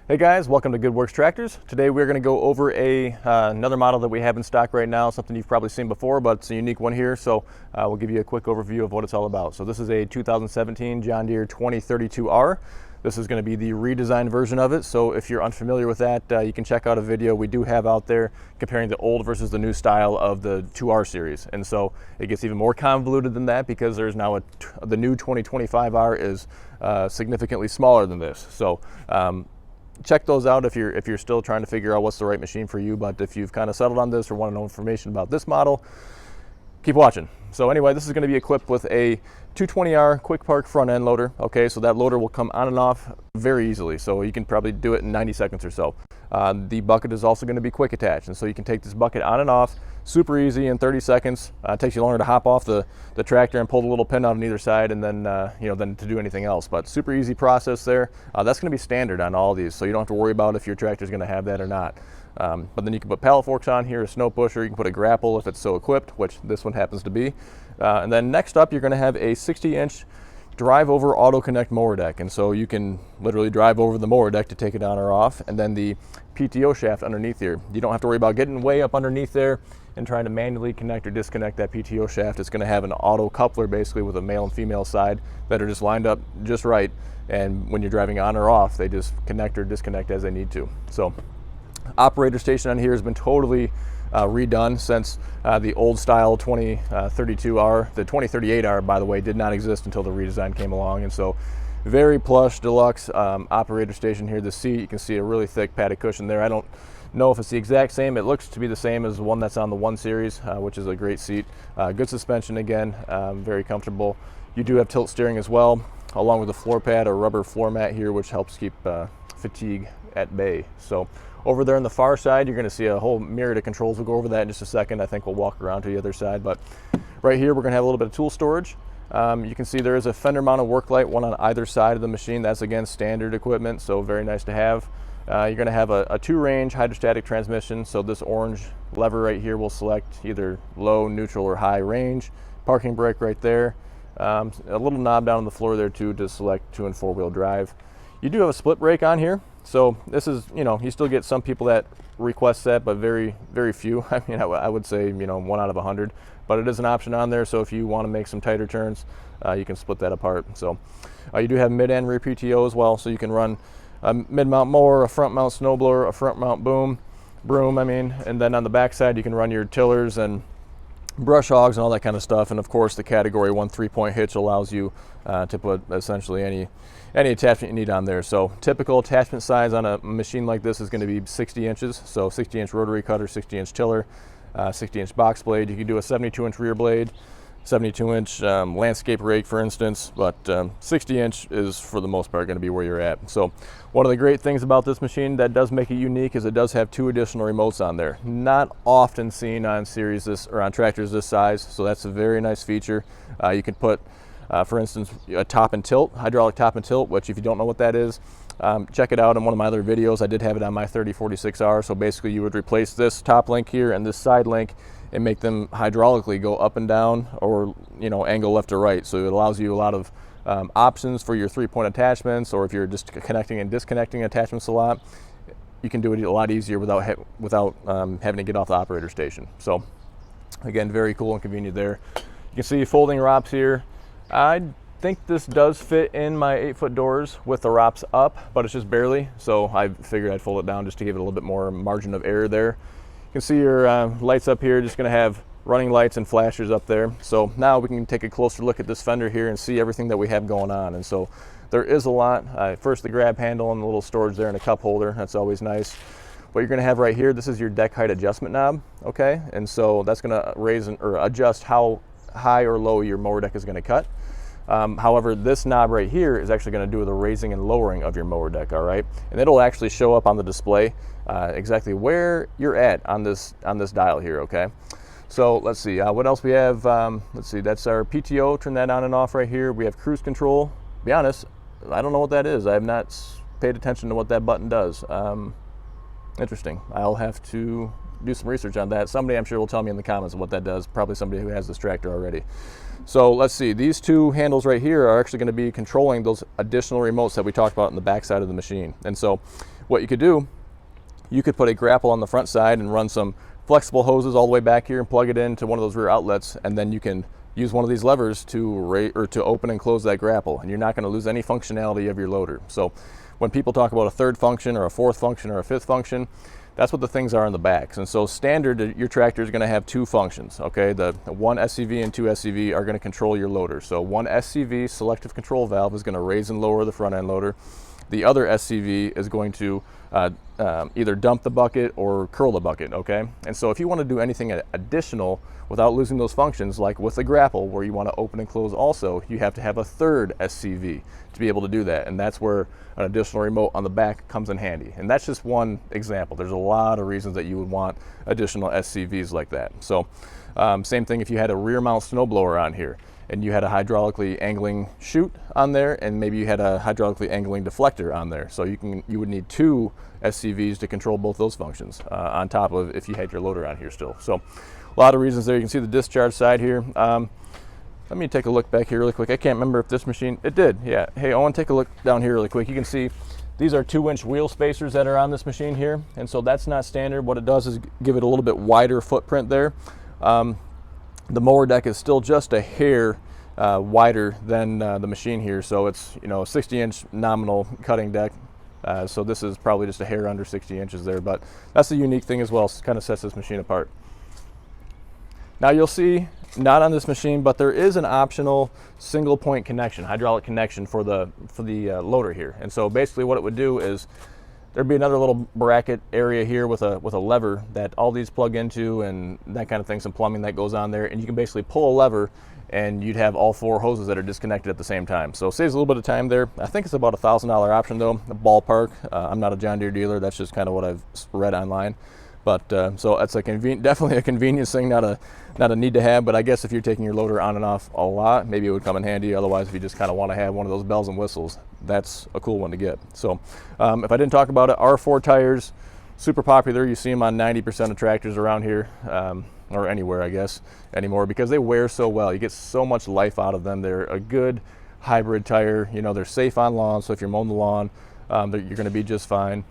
Hey guys, welcome to Good Works Tractors. Today we're going to go over another model that we have in stock right now, something you've probably seen before, but it's a unique one here, so we'll give you a quick overview of what it's all about. So this is a 2017 John Deere 2032r. This is going to be the redesigned version of it, so if you're unfamiliar with that, you can check out a video we do have out there comparing the old versus the new style of the 2R series. And so it gets even more convoluted than that because there's now the new 2025R is significantly smaller than this. So check those out if you're still trying to figure out what's the right machine for you. But if you've kind of settled on this or want to know information about this model, keep watching. So anyway, this is going to be equipped with a 220R quick park front end loader. Okay, so that loader will come on and off very easily, so you can probably do it in 90 seconds or so. The bucket is also going to be quick attach, and so you can take this bucket on and off super easy in 30 seconds. It takes you longer to hop off the tractor and pull the little pin out on either side, and then than to do anything else. But super easy process there. That's going to be standard on all these, so you don't have to worry about if your tractor is going to have that or not. But then you can put pallet forks on here, a snow pusher, you can put a grapple if it's so equipped, which this one happens to be. And then next up, you're going to have a 60-inch drive over AutoConnect mower deck. And so you can literally drive over the mower deck to take it on or off. And then the PTO shaft underneath here. You don't have to worry about getting way up underneath there and trying to manually connect or disconnect that PTO shaft. It's going to have an auto coupler basically with a male and female side that are just lined up just right. And when you're driving on or off, they just connect or disconnect as they need to. So operator station on here has been totally redone since the old style 2032R. The 2038R, by the way, did not exist until the redesign came along. And so very plush deluxe operator station here. The seat, you can see a really thick padded cushion there. I don't know if it's the exact same. It looks to be the same as the one that's on the 1 Series, which is a great seat. Good suspension again, very comfortable. You do have tilt steering as well, along with a floor pad or rubber floor mat here, which helps keep fatigue at bay. So over there on the far side, you're going to see a whole myriad of controls. We'll go over that in just a second. I think we'll walk around to the other side. But right here, we're going to have a little bit of tool storage. You can see there is a Fender mounted work light, one on either side of the machine. That's, again, standard equipment, so very nice to have. You're going to have a 2-range hydrostatic transmission. So this orange lever right here will select either low, neutral, or high range. Parking brake right there. A little knob down on the floor there, too, to select 2- and 4-wheel drive. You do have a split brake on here. So this is, you still get some people that request that, but very, very few. I mean, I would say, 1 out of 100, but it is an option on there. So if you want to make some tighter turns, you can split that apart. So you do have mid and rear PTO as well. So you can run a mid-mount mower, a front-mount snowblower, a front-mount broom, and then on the back side, you can run your tillers and brush hogs and all that kind of stuff. And of course, the category 1 3-point hitch allows you to put essentially any attachment you need on there. So typical attachment size on a machine like this is going to be 60 inches. So 60-inch rotary cutter, 60-inch tiller, 60-inch box blade. You can do a 72-inch rear blade, 72-inch landscape rake, for instance, but 60-inch is for the most part going to be where you're at. So one of the great things about this machine that does make it unique is it does have 2 additional remotes on there. Not often seen on on tractors this size, so that's a very nice feature. You can put for instance, a top and tilt, hydraulic top and tilt, which if you don't know what that is, check it out in one of my other videos. I did have it on my 3046R. So basically you would replace this top link here and this side link and make them hydraulically go up and down or, angle left or right. So it allows you a lot of options for your 3-point attachments, or if you're just connecting and disconnecting attachments a lot, you can do it a lot easier without having to get off the operator station. So again, very cool and convenient there. You can see folding ROPS here. I think this does fit in my 8-foot doors with the ROPS up, but it's just barely. So I figured I'd fold it down just to give it a little bit more margin of error there. You can see your lights up here, just going to have running lights and flashers up there. So now we can take a closer look at this fender here and see everything that we have going on. And so there is a lot. First, the grab handle and the little storage there and a cup holder. That's always nice. What you're going to have right here, this is your deck height adjustment knob. Okay, and so that's going to raise or adjust how high or low your mower deck is going to cut. However, this knob right here is actually going to do the raising and lowering of your mower deck, all right? And it'll actually show up on the display exactly where you're at on this dial here, okay? So let's see, what else we have? Let's see, that's our PTO, turn that on and off right here. We have cruise control. To be honest, I don't know what that is. I have not paid attention to what that button does. Interesting. I'll have to do some research on that. Somebody I'm sure will tell me in the comments what that does, probably somebody who has this tractor already. So let's see, these two handles right here are actually going to be controlling those additional remotes that we talked about in the back side of the machine. And so what you could do, you could put a grapple on the front side and run some flexible hoses all the way back here and plug it into one of those rear outlets, and then you can use one of these levers to open and close that grapple, and you're not going to lose any functionality of your loader. So when people talk about a third function or a fourth function or a fifth function, that's what the things are in the backs. And so standard, your tractor is going to have two functions, okay? The one SCV and two SCV are going to control your loader. So one SCV, selective control valve, is going to raise and lower the front end loader. The other SCV is going to either dump the bucket or curl the bucket, okay? And so if you want to do anything additional without losing those functions, like with the grapple where you want to open and close also, you have to have a third SCV to be able to do that. And that's where an additional remote on the back comes in handy. And that's just one example. There's a lot of reasons that you would want additional SCVs like that. So same thing if you had a rear mount snowblower on here and you had a hydraulically angling chute on there, and maybe you had a hydraulically angling deflector on there. So you would need two SCVs to control both those functions on top of if you had your loader on here still. So a lot of reasons there. You can see the discharge side here. Let me take a look back here really quick. I can't remember if this machine, it did, yeah. Hey, Owen, take a look down here really quick. You can see these are 2-inch wheel spacers that are on this machine here, and so that's not standard. What it does is give it a little bit wider footprint there. The mower deck is still just a hair wider than the machine here, so it's, you know, a 60-inch nominal cutting deck. So this is probably just a hair under 60 inches there, but that's the unique thing as well. It kind of sets this machine apart. Now you'll see, not on this machine, but there is an optional single point connection, hydraulic connection for the loader here. And so basically what it would do is there'd be another little bracket area here with a lever that all these plug into and that kind of thing, some plumbing that goes on there, and you can basically pull a lever and you'd have all 4 hoses that are disconnected at the same time. So it saves a little bit of time there. I think it's about a $1,000 option though, a ballpark. I'm not a John Deere dealer, that's just kind of what I've read online. But so that's definitely a convenience thing, not a need to have, but I guess if you're taking your loader on and off a lot, maybe it would come in handy. Otherwise, if you just kind of want to have one of those bells and whistles, that's a cool one to get. So if I didn't talk about it, R4 tires, super popular. You see them on 90% of tractors around here, or anywhere, I guess, anymore, because they wear so well. You get so much life out of them. They're a good hybrid tire. You know, they're safe on lawn, so if you're mowing the lawn, you're going to be just fine.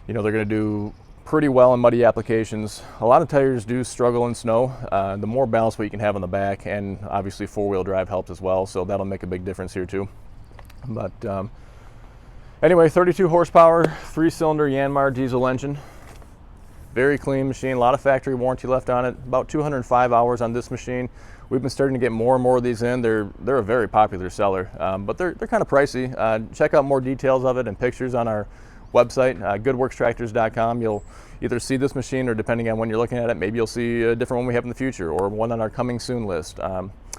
You know, they're going to do pretty well in muddy applications. A lot of tires do struggle in snow. The more ballast weight you can have on the back, and obviously 4-wheel drive helps as well, so that'll make a big difference here too. But anyway, 32 horsepower, 3-cylinder Yanmar diesel engine. Very clean machine, a lot of factory warranty left on it, about 205 hours on this machine. We've been starting to get more and more of these in. They're a very popular seller, but they're kind of pricey. Check out more details of it and pictures on our website, goodworkstractors.com. You'll either see this machine, or depending on when you're looking at it, maybe you'll see a different one we have in the future, or one on our coming soon list.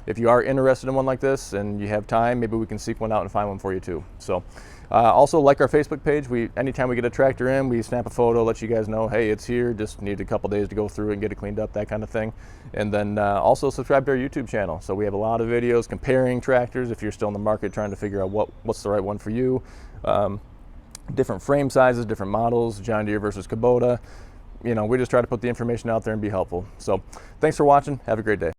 If you are interested in one like this and you have time, maybe we can seek one out and find one for you too. So also like our Facebook page. Anytime we get a tractor in, we snap a photo, let you guys know, hey, it's here, just need a couple days to go through it and get it cleaned up, that kind of thing. And then also subscribe to our YouTube channel. So we have a lot of videos comparing tractors if you're still in the market trying to figure out what's the right one for you. Different frame sizes, different models, John Deere versus Kubota. You know, we just try to put the information out there and be helpful. So thanks for watching. Have a great day.